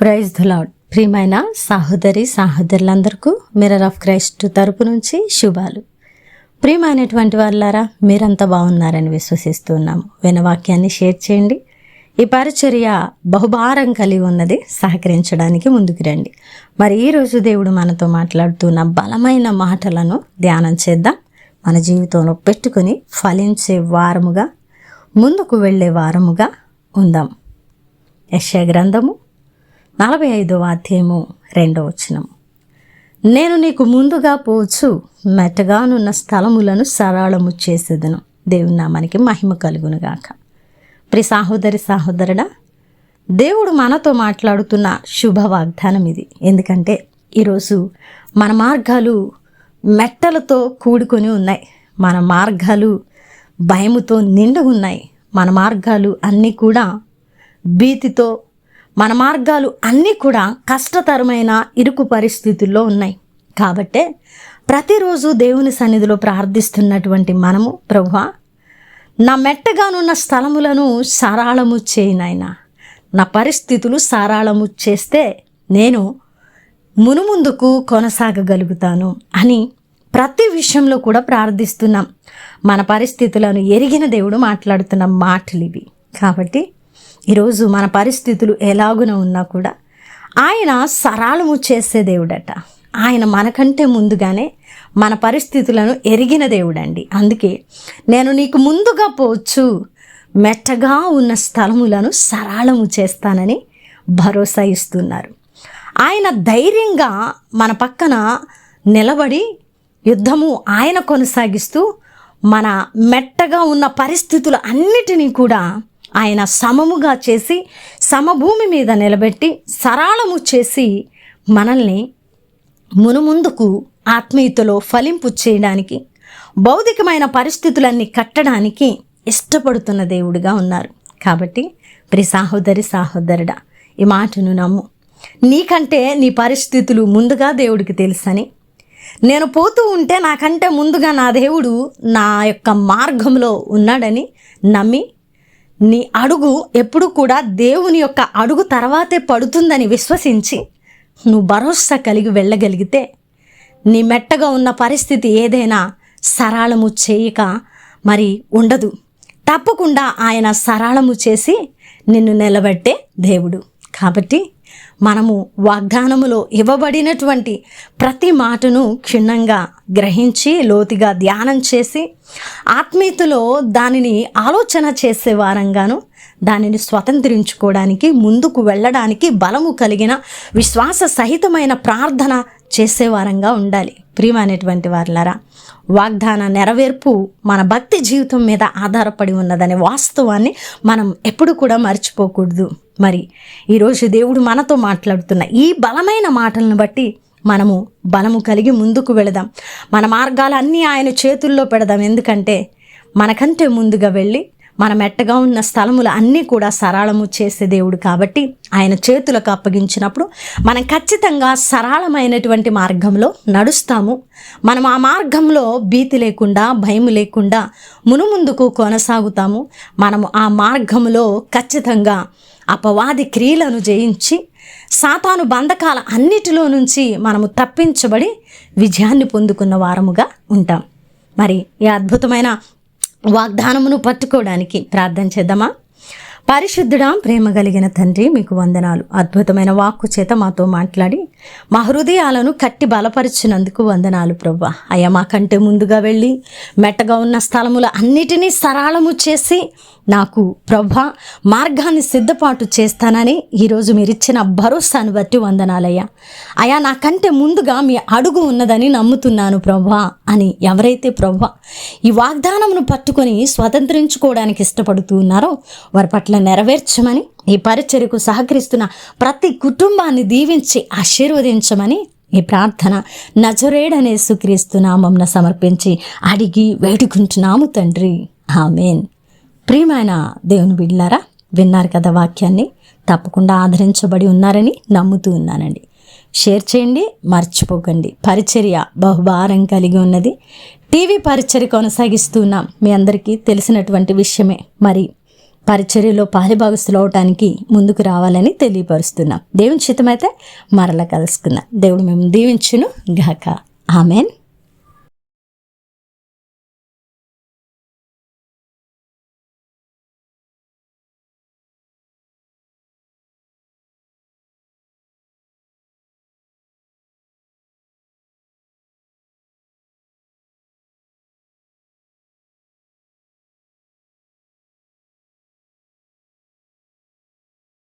Praise the lord. ప్రియమైన సహోదరులందరికీ mirror of Christ తరపు నుంచి శుభాలు. ప్రియమైనటువంటి వాళ్ళారా, మీరంతా బాగున్నారని విశ్వసిస్తున్నాము. వినవాక్యాన్ని షేర్ చేయండి. ఈ పరిచర్య బహుభారం కలిగి ఉన్నది, సహకరించడానికి ముందుకు రండి. మరి ఈరోజు దేవుడు మనతో మాట్లాడుతున్న బలమైన మాటలను ధ్యానం చేద్దాం. మన జీవితంలో పెట్టుకుని ఫలించే వారముగా, ముందుకు వెళ్ళే వారముగా ఉందాం. యెషయా గ్రంథము 45వ అధ్యాయము 2వ వచనం. నేను నీకు ముందుగా పోవచ్చు, మెట్టగానున్న స్థలములను సరళము చేసేదను. దేవుని నామానికి మహిమ కలుగునుగాక. ప్రియ సహోదరుడా, దేవుడు మనతో మాట్లాడుతున్న శుభ వాగ్దానం ఇది. ఎందుకంటే ఈరోజు మన మార్గాలు మెట్టలతో కూడుకొని ఉన్నాయి. మన మార్గాలు భయముతో నిండి ఉన్నాయి. మన మార్గాలు అన్నీ కూడా భీతితో, మన మార్గాలు అన్నీ కూడా కష్టతరమైన ఇరుకు పరిస్థితుల్లో ఉన్నాయి. కాబట్టే ప్రతిరోజు దేవుని సన్నిధిలో ప్రార్థిస్తున్నటువంటి మనము, ప్రభువా, నా మెట్టగానున్న స్థలములను సరళము చేయి నాయనా. నా పరిస్థితులు సరళము చేస్తే నేను మునుముందుకు కొనసాగగలుగుతాను అని ప్రతి విషయంలో కూడా ప్రార్థిస్తున్నాం. మన పరిస్థితులను ఎరిగిన దేవుడు మాట్లాడుతున్న మాటలు ఇవి. కాబట్టి ఈరోజు మన పరిస్థితులు ఎలాగున ఉన్నా కూడా ఆయన సరళము చేసే దేవుడట. ఆయన మనకంటే ముందుగానే మన పరిస్థితులను ఎరిగిన దేవుడండి. అందుకే నేను నీకు ముందుగా పోవచ్చు, మెట్టగా ఉన్న స్థలములను సరళము చేస్తానని భరోసా ఇస్తున్నారు. ఆయన ధైర్యంగా మన పక్కన నిలబడి యుద్ధము ఆయన కొనసాగిస్తూ మన మెట్టగా ఉన్న పరిస్థితులు అన్నిటినీ కూడా ఆయన సమముగా చేసి సమభూమి మీద నిలబెట్టి సరళము చేసి మనల్ని మునుముందుకు ఆత్మీయతలో ఫలింపు చేయడానికి, భౌతికమైన పరిస్థితులన్నీ కట్టడానికి ఇష్టపడుతున్న దేవుడిగా ఉన్నారు. కాబట్టి ప్రియ సహోదరుడా, ఈ మాటను నమ్ము. నీకంటే నీ పరిస్థితులు ముందుగా దేవుడికి తెలుసని, నేను పోతూ ఉంటే నాకంటే ముందుగా నా దేవుడు నా యొక్క మార్గంలో ఉన్నాడని నమ్మి, నీ అడుగు ఎప్పుడు కూడా దేవుని యొక్క అడుగు తర్వాతే పడుతుందని విశ్వసించి నువ్వు భరోసా కలిగి వెళ్ళగలిగితే నీ మెట్టగా ఉన్న పరిస్థితి ఏదైనా సరళము చేయక మరి ఉండదు. తప్పకుండా ఆయన సరళము చేసి నిన్ను నిలబెట్టే దేవుడు. కాబట్టి మనము వాగ్దానములో ఇవ్వబడినటువంటి ప్రతి మాటను క్షుణ్ణంగా గ్రహించి లోతుగా ధ్యానం చేసి ఆత్మీయతలో దానిని ఆలోచన చేసే వారంగాను, దానిని స్వతంత్రించుకోవడానికి, ముందుకు వెళ్ళడానికి బలము కలిగిన విశ్వాస సహితమైన ప్రార్థన చేసేవారంగా ఉండాలి. ప్రియమైనటువంటి వారులారా, వాగ్దాన నెరవేర్పు మన భక్తి జీవితం మీద ఆధారపడి ఉన్నదనే వాస్తవాన్ని మనం ఎప్పుడు కూడా మర్చిపోకూడదు. మరి ఈరోజు దేవుడు మనతో మాట్లాడుతున్న ఈ బలమైన మాటలను బట్టి మనము బలము కలిగి ముందుకు వెళదాం. మన మార్గాలన్నీ ఆయన చేతుల్లో పెడదాం. ఎందుకంటే మనకంటే ముందుగా వెళ్ళి మన మెట్టగా ఉన్న స్థలములు అన్నీ కూడా సరళము చేసే దేవుడు. కాబట్టి ఆయన చేతులకు అప్పగించినప్పుడు మనం ఖచ్చితంగా సరళమైనటువంటి మార్గంలో నడుస్తాము. మనం ఆ మార్గంలో భీతి లేకుండా, భయం లేకుండా మునుముందుకు కొనసాగుతాము. మనము ఆ మార్గంలో ఖచ్చితంగా అపవాది క్రియలను జయించి సాతాను బంధకాల అన్నిటిలో నుంచి మనము తప్పించబడి విజయాన్ని పొందుకున్న వారముగా ఉంటాం. మరి ఈ అద్భుతమైన వాగ్దానమును పట్టుకోవడానికి ప్రార్థన చేద్దామా? పరిశుద్ధుడా, ప్రేమ కలిగిన తండ్రి, మీకు వందనాలు. అద్భుతమైన వాక్కు చేత మాతో మాట్లాడి మా హృదయాలను కట్టి బలపరిచినందుకు వందనాలు ప్రభువా. అయ్యా, మాకంటే ముందుగా వెళ్ళి మెట్టగా ఉన్న స్థలముల అన్నిటినీ సరళము చేసి నాకు ప్రభువా మార్గాన్ని సిద్ధపాటు చేస్తానని ఈరోజు మీరు ఇచ్చిన భరోసాను బట్టి వందనాలయ్యా. అయ్యా, నాకంటే ముందుగా మీ అడుగు ఉన్నదని నమ్ముతున్నాను ప్రభువా అని ఎవరైతే ప్రభువా ఈ వాగ్దానమును పట్టుకొని స్వతంత్రించుకోవడానికి ఇష్టపడుతూ ఉన్నారో వారి పట్ల నెరవేర్చమని, ఈ పరిచర్యకు సహకరిస్తున్న ప్రతి కుటుంబాన్ని దీవించి ఆశీర్వదించమని ఈ ప్రార్థన నజరేయుడైన యేసుక్రీస్తు నామమున సమర్పించి అడిగి వేడుకుంటున్నాము తండ్రి, ఆమేన్. ప్రియమైన దేవుని బిడ్డలారా, విన్నారు కదా వాక్యాన్ని. తప్పకుండా ఆదరించబడి ఉన్నారని నమ్ముతూ ఉన్నానండి. షేర్ చేయండి, మర్చిపోకండి. పరిచర్య బహుభారం కలిగి ఉన్నది. టీవీ పరిచర్య కొనసాగిస్తున్నాం, మీ అందరికీ తెలిసినటువంటి విషయమే. మరి పరిచర్యలో పాలిభాగస్తులు అవటానికి ముందుకు రావాలని తెలియపరుస్తున్నాం. దేవుని చిత్తమైతే మరలా కలుసుకుందాం. దేవుడు మేము దీవించును గాక. ఆమెన్.